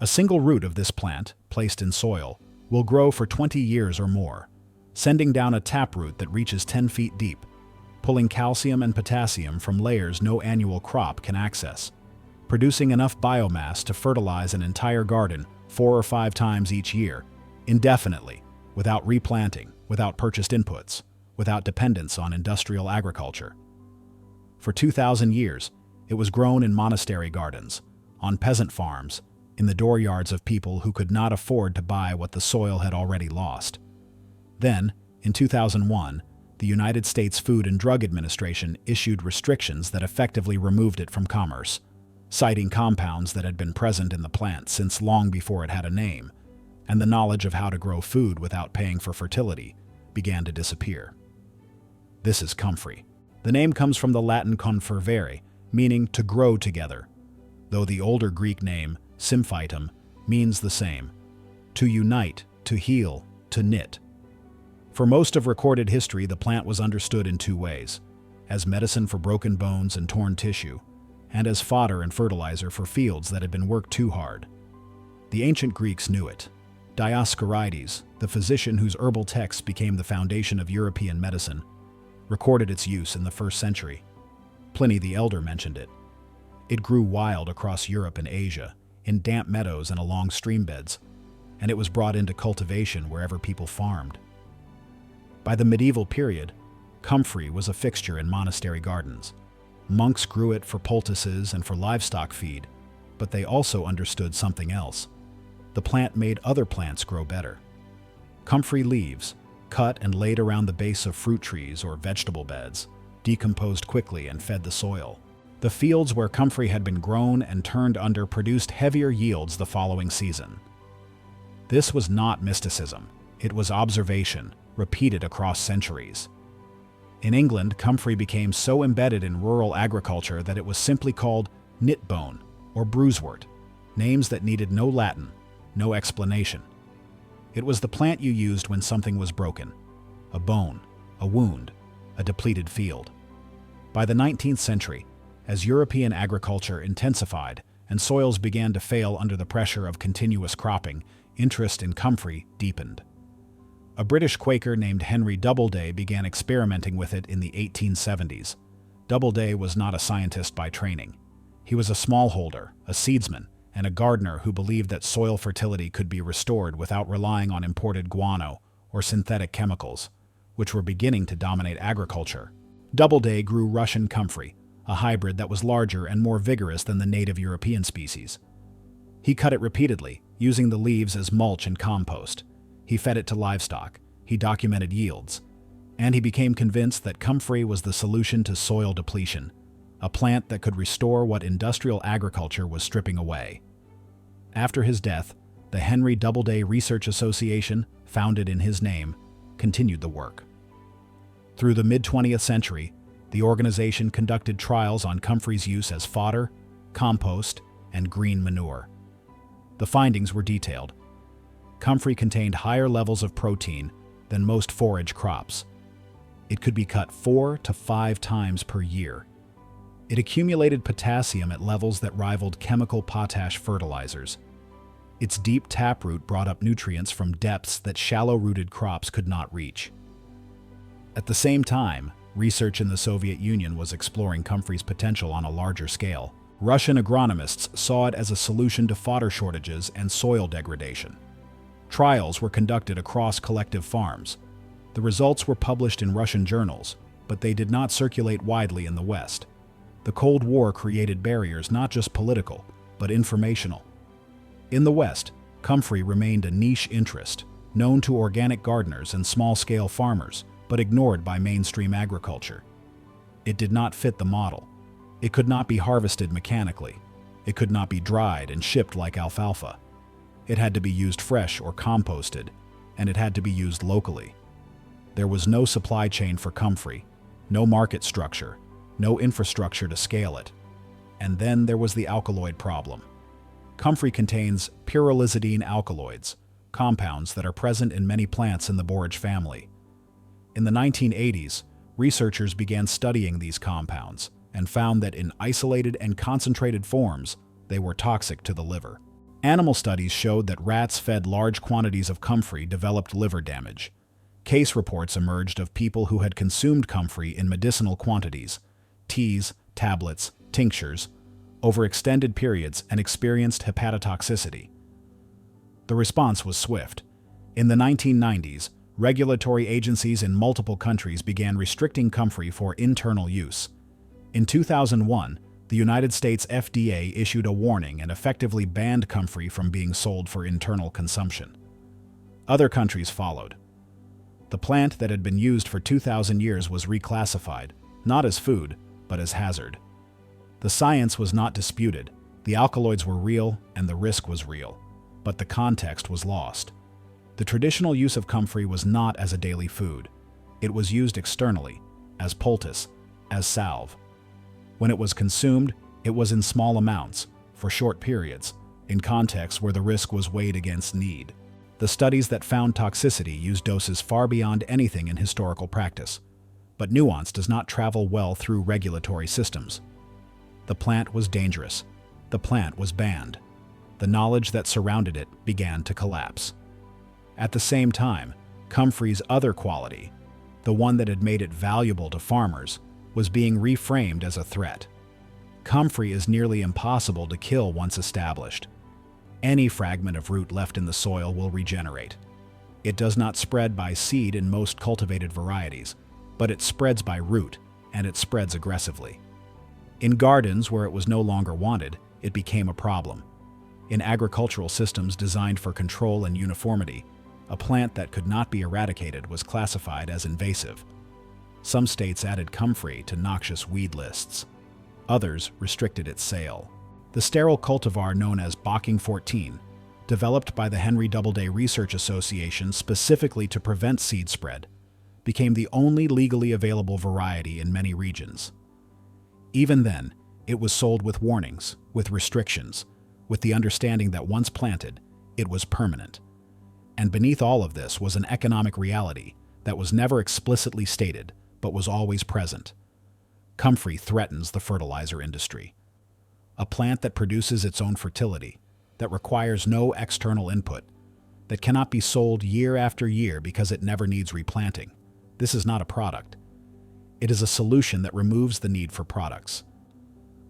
A single root of this plant, placed in soil, will grow for 20 years or more, sending down a taproot that reaches 10 feet deep, pulling calcium and potassium from layers no annual crop can access, producing enough biomass to fertilize an entire garden 4 or 5 times each year, indefinitely, without replanting, without purchased inputs, without dependence on industrial agriculture. For 2,000 years, it was grown in monastery gardens, on peasant farms, in the dooryards of people who could not afford to buy what the soil had already lost. Then, in 2001, the United States Food and Drug Administration issued restrictions that effectively removed it from commerce, citing compounds that had been present in the plant since long before it had a name, and the knowledge of how to grow food without paying for fertility began to disappear. This is Comfrey. The name comes from the Latin confervere, meaning to grow together, though the older Greek name, symphytum, means the same: to unite, to heal, to knit. For most of recorded history, the plant was understood in 2 ways: as medicine for broken bones and torn tissue, and as fodder and fertilizer for fields that had been worked too hard. The ancient Greeks knew it. Dioscorides, the physician whose herbal texts became the foundation of European medicine, recorded its use in the 1st century. Pliny the Elder mentioned it. It grew wild across Europe and Asia, in damp meadows and along stream beds, and it was brought into cultivation wherever people farmed. By the medieval period, comfrey was a fixture in monastery gardens. Monks grew it for poultices and for livestock feed, but they also understood something else. The plant made other plants grow better. Comfrey leaves, cut and laid around the base of fruit trees or vegetable beds, decomposed quickly and fed the soil. The fields where comfrey had been grown and turned under produced heavier yields the following season. This was not mysticism. It was observation, repeated across centuries. In England, comfrey became so embedded in rural agriculture that it was simply called knitbone or bruisewort, names that needed no Latin, no explanation. It was the plant you used when something was broken: a bone, a wound, a depleted field. By the 19th century, as European agriculture intensified and soils began to fail under the pressure of continuous cropping, interest in comfrey deepened. A British Quaker named Henry Doubleday began experimenting with it in the 1870s. Doubleday was not a scientist by training. He was a smallholder, a seedsman, and a gardener who believed that soil fertility could be restored without relying on imported guano or synthetic chemicals, which were beginning to dominate agriculture. Doubleday grew Russian comfrey, a hybrid that was larger and more vigorous than the native European species. He cut it repeatedly, using the leaves as mulch and compost. He fed it to livestock, he documented yields, and he became convinced that comfrey was the solution to soil depletion, a plant that could restore what industrial agriculture was stripping away. After his death, the Henry Doubleday Research Association, founded in his name, continued the work. Through the mid-20th century, the organization conducted trials on comfrey's use as fodder, compost, and green manure. The findings were detailed. Comfrey contained higher levels of protein than most forage crops. It could be cut 4 to 5 times per year. It accumulated potassium at levels that rivaled chemical potash fertilizers. Its deep taproot brought up nutrients from depths that shallow-rooted crops could not reach. At the same time, research in the Soviet Union was exploring comfrey's potential on a larger scale. Russian agronomists saw it as a solution to fodder shortages and soil degradation. Trials were conducted across collective farms. The results were published in Russian journals, but they did not circulate widely in the West. The Cold War created barriers not just political, but informational. In the West, comfrey remained a niche interest, known to organic gardeners and small-scale farmers, but ignored by mainstream agriculture. It did not fit the model. It could not be harvested mechanically. It could not be dried and shipped like alfalfa. It had to be used fresh or composted, and it had to be used locally. There was no supply chain for comfrey, no market structure, no infrastructure to scale it. And then there was the alkaloid problem. Comfrey contains pyrrolizidine alkaloids, compounds that are present in many plants in the borage family. In the 1980s, researchers began studying these compounds and found that in isolated and concentrated forms, they were toxic to the liver. Animal studies showed that rats fed large quantities of comfrey developed liver damage. Case reports emerged of people who had consumed comfrey in medicinal quantities, teas, tablets, tinctures, over extended periods and experienced hepatotoxicity. The response was swift. In the 1990s, regulatory agencies in multiple countries began restricting comfrey for internal use. In 2001, the United States FDA issued a warning and effectively banned comfrey from being sold for internal consumption. Other countries followed. The plant that had been used for 2,000 years was reclassified, not as food, but as hazard. The science was not disputed, the alkaloids were real and the risk was real, but the context was lost. The traditional use of comfrey was not as a daily food. It was used externally, as poultice, as salve. When it was consumed, it was in small amounts, for short periods, in contexts where the risk was weighed against need. The studies that found toxicity used doses far beyond anything in historical practice. But nuance does not travel well through regulatory systems. The plant was dangerous. The plant was banned. The knowledge that surrounded it began to collapse. At the same time, comfrey's other quality, the one that had made it valuable to farmers, was being reframed as a threat. Comfrey is nearly impossible to kill once established. Any fragment of root left in the soil will regenerate. It does not spread by seed in most cultivated varieties, but it spreads by root, and it spreads aggressively. In gardens where it was no longer wanted, it became a problem. In agricultural systems designed for control and uniformity, a plant that could not be eradicated was classified as invasive. Some states added comfrey to noxious weed lists. Others restricted its sale. The sterile cultivar known as Bocking 14, developed by the Henry Doubleday Research Association specifically to prevent seed spread, became the only legally available variety in many regions. Even then, it was sold with warnings, with restrictions, with the understanding that once planted, it was permanent. And beneath all of this was an economic reality that was never explicitly stated, but was always present. Comfrey threatens the fertilizer industry. A plant that produces its own fertility, that requires no external input, that cannot be sold year after year because it never needs replanting. This is not a product. It is a solution that removes the need for products.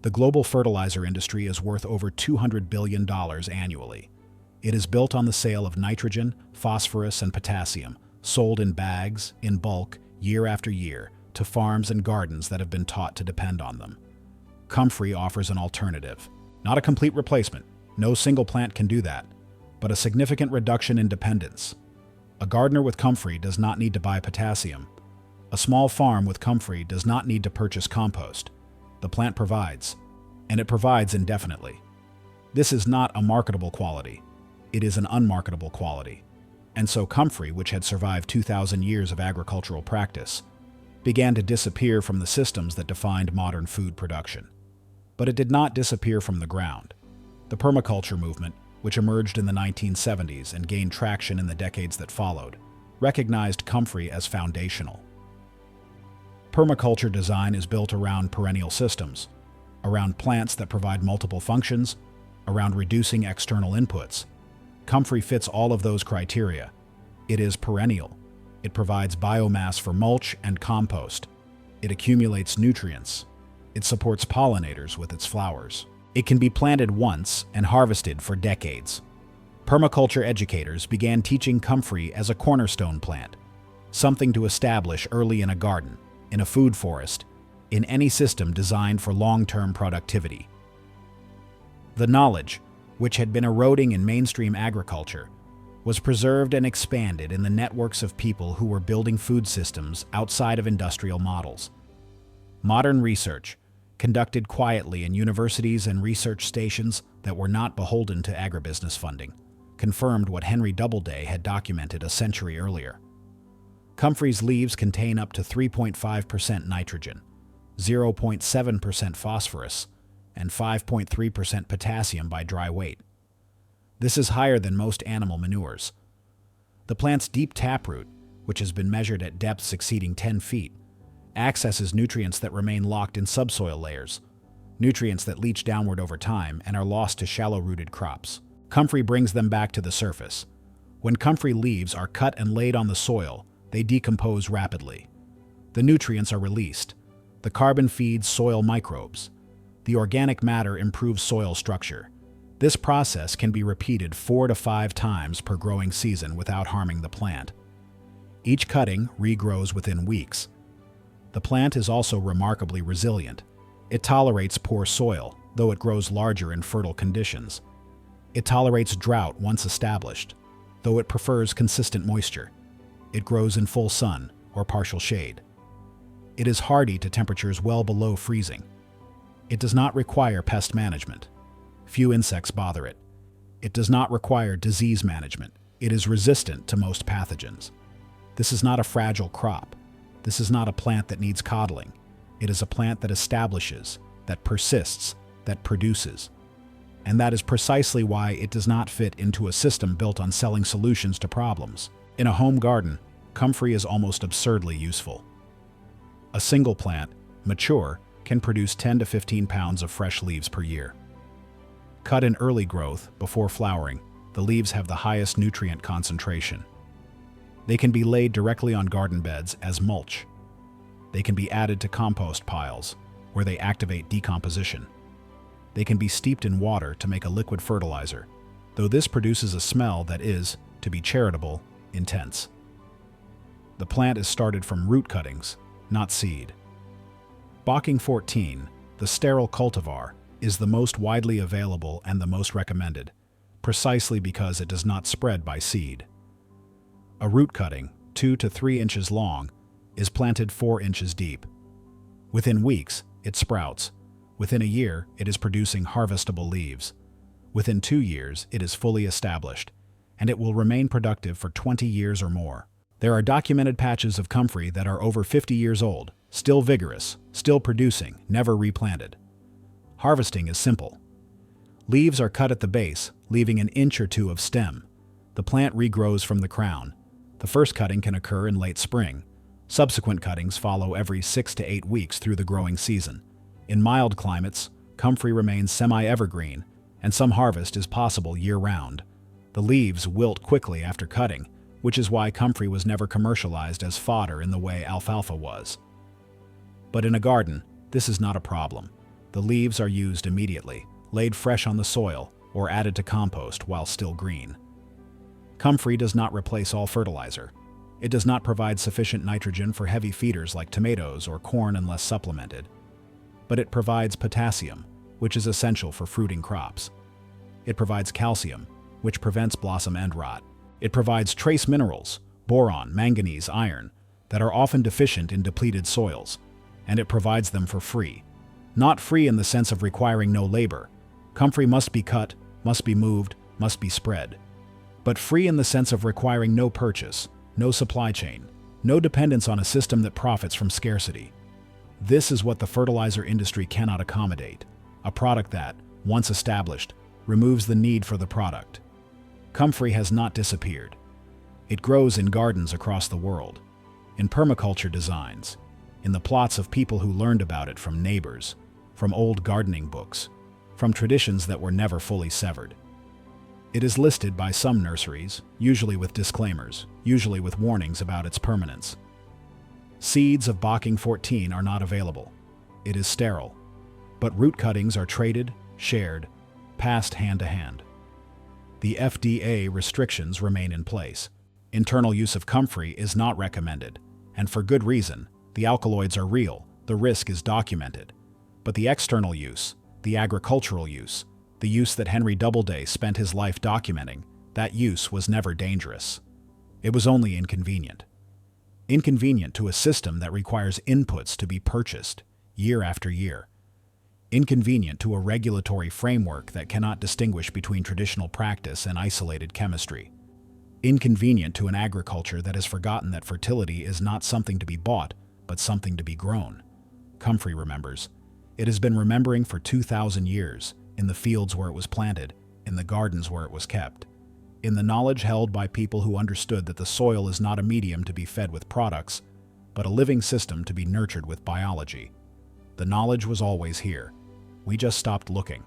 The global fertilizer industry is worth over $200 billion annually. It is built on the sale of nitrogen, phosphorus, and potassium, sold in bags, in bulk, year after year, to farms and gardens that have been taught to depend on them. Comfrey offers an alternative. Not a complete replacement. No single plant can do that. But a significant reduction in dependence. A gardener with comfrey does not need to buy potassium. A small farm with comfrey does not need to purchase compost. The plant provides, and it provides indefinitely. This is not a marketable quality. It is an unmarketable quality. And so comfrey, which had survived 2,000 years of agricultural practice, began to disappear from the systems that defined modern food production. But it did not disappear from the ground. The permaculture movement, which emerged in the 1970s and gained traction in the decades that followed, recognized comfrey as foundational. Permaculture design is built around perennial systems, around plants that provide multiple functions, around reducing external inputs. Comfrey fits all of those criteria. It is perennial. It provides biomass for mulch and compost. It accumulates nutrients. It supports pollinators with its flowers. It can be planted once and harvested for decades. Permaculture educators began teaching comfrey as a cornerstone plant, something to establish early in a garden, in a food forest, in any system designed for long-term productivity. The knowledge, which had been eroding in mainstream agriculture, was preserved and expanded in the networks of people who were building food systems outside of industrial models. Modern research, conducted quietly in universities and research stations that were not beholden to agribusiness funding, confirmed what Henry Doubleday had documented a century earlier. Comfrey's leaves contain up to 3.5% nitrogen, 0.7% phosphorus, and 5.3% potassium by dry weight. This is higher than most animal manures. The plant's deep taproot, which has been measured at depths exceeding 10 feet, accesses nutrients that remain locked in subsoil layers, nutrients that leach downward over time and are lost to shallow-rooted crops. Comfrey brings them back to the surface. When comfrey leaves are cut and laid on the soil, they decompose rapidly. The nutrients are released. The carbon feeds soil microbes. The organic matter improves soil structure. This process can be repeated 4 to 5 times per growing season without harming the plant. Each cutting regrows within weeks. The plant is also remarkably resilient. It tolerates poor soil, though it grows larger in fertile conditions. It tolerates drought once established, though it prefers consistent moisture. It grows in full sun or partial shade. It is hardy to temperatures well below freezing. It does not require pest management. Few insects bother it. It does not require disease management. It is resistant to most pathogens. This is not a fragile crop. This is not a plant that needs coddling. It is a plant that establishes, that persists, that produces. And that is precisely why it does not fit into a system built on selling solutions to problems. In a home garden, comfrey is almost absurdly useful. A single plant, mature, can produce 10 to 15 pounds of fresh leaves per year. Cut in early growth, before flowering, the leaves have the highest nutrient concentration. They can be laid directly on garden beds as mulch. They can be added to compost piles, where they activate decomposition. They can be steeped in water to make a liquid fertilizer, though this produces a smell that is, to be charitable, intense. The plant is started from root cuttings, not seed. Bocking 14, the sterile cultivar, is the most widely available and the most recommended, precisely because it does not spread by seed. A root cutting, 2 to 3 inches long, is planted 4 inches deep. Within weeks, it sprouts. Within a year, it is producing harvestable leaves. Within 2 years, it is fully established, and it will remain productive for 20 years or more. There are documented patches of comfrey that are over 50 years old, still vigorous, still producing, never replanted. Harvesting is simple. Leaves are cut at the base, leaving an inch or 2 of stem. The plant regrows from the crown. The first cutting can occur in late spring. Subsequent cuttings follow every 6 to 8 weeks through the growing season. In mild climates, comfrey remains semi-evergreen, and some harvest is possible year-round. The leaves wilt quickly after cutting, which is why comfrey was never commercialized as fodder in the way alfalfa was. But in a garden, this is not a problem. The leaves are used immediately, laid fresh on the soil, or added to compost while still green. Comfrey does not replace all fertilizer. It does not provide sufficient nitrogen for heavy feeders like tomatoes or corn unless supplemented. But it provides potassium, which is essential for fruiting crops. It provides calcium, which prevents blossom end rot. It provides trace minerals, boron, manganese, iron, that are often deficient in depleted soils, and it provides them for free. Not free in the sense of requiring no labor. Comfrey must be cut, must be moved, must be spread. But free in the sense of requiring no purchase, no supply chain, no dependence on a system that profits from scarcity. This is what the fertilizer industry cannot accommodate, a product that, once established, removes the need for the product. Comfrey has not disappeared. It grows in gardens across the world, in permaculture designs, in the plots of people who learned about it from neighbors, from old gardening books, from traditions that were never fully severed. It is listed by some nurseries, usually with disclaimers, usually with warnings about its permanence. Seeds of Bocking 14 are not available. It is sterile. But root cuttings are traded, shared, passed hand to hand. The FDA restrictions remain in place. Internal use of comfrey is not recommended, and for good reason. The alkaloids are real, the risk is documented. But the external use, the agricultural use, the use that Henry Doubleday spent his life documenting, that use was never dangerous. It was only inconvenient. Inconvenient to a system that requires inputs to be purchased, year after year. Inconvenient to a regulatory framework that cannot distinguish between traditional practice and isolated chemistry. Inconvenient to an agriculture that has forgotten that fertility is not something to be bought, but something to be grown. Comfrey remembers. It has been remembering for 2,000 years, in the fields where it was planted, in the gardens where it was kept, in the knowledge held by people who understood that the soil is not a medium to be fed with products, but a living system to be nurtured with biology. The knowledge was always here. We just stopped looking.